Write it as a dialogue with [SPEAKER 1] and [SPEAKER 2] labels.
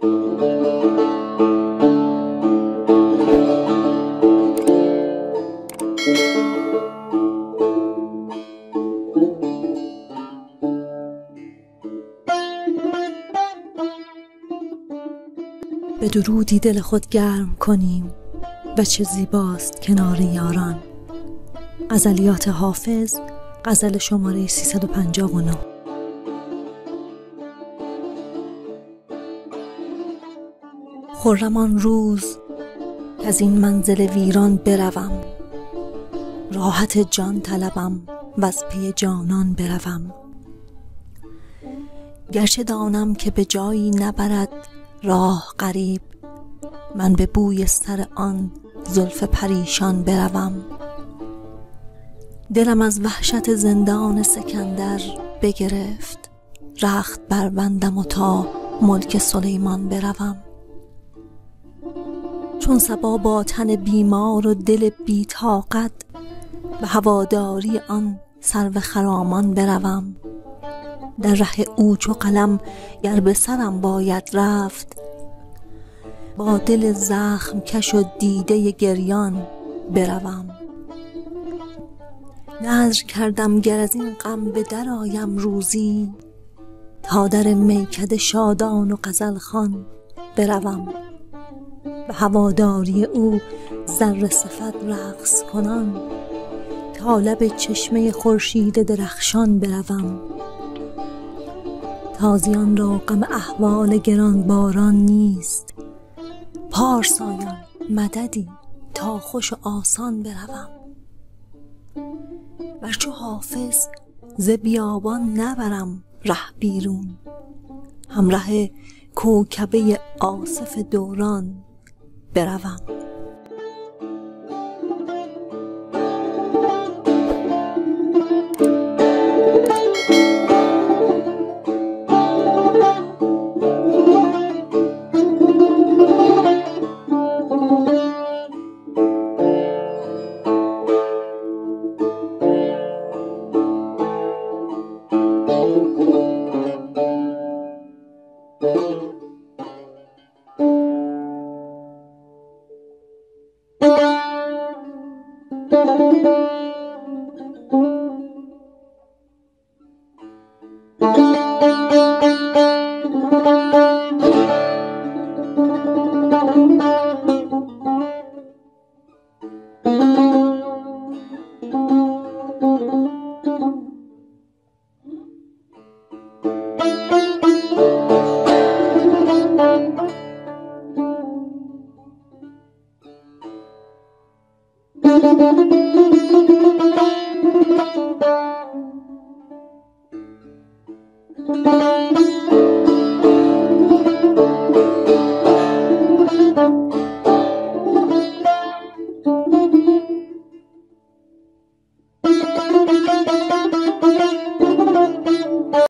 [SPEAKER 1] به درودی دل خود گرم کنیم و چه زیباست کنار یاران. غزلیات حافظ، غزل شماره 359. خرم آن روز که از این منزل ویران بروم، راحت جان طلبم و از پی جانان بروم. گرچه دانم که به جایی نبرد راه غریب، من به بوی سر آن زلف پریشان بروم. دلم از وحشت زندان سکندر بگرفت، رخت بربندم و تا ملک سلیمان بروم. چون صبا با تن بیمار و دل بی طاقت، به هواداری آن سرو خرامان بروم. در ره او چو قلم گر به سرم باید رفت، با دل زخم کش و دیده گریان بروم. نذر کردم گر از این غم به در آیم روزی، تا در میکده شادان و غزل خوان بروم. به هواداری او ذره صفت رقص کنان، تا لب چشمه خورشید درخشان بروم. تازیان را غم احوال گرانباران نیست، پارسایان مددی تا خوش و آسان بروم. ور چو حافظ ز بیابان نبرم ره بیرون، همره کوکبه آصف دوران بروم.
[SPEAKER 2] Thank you.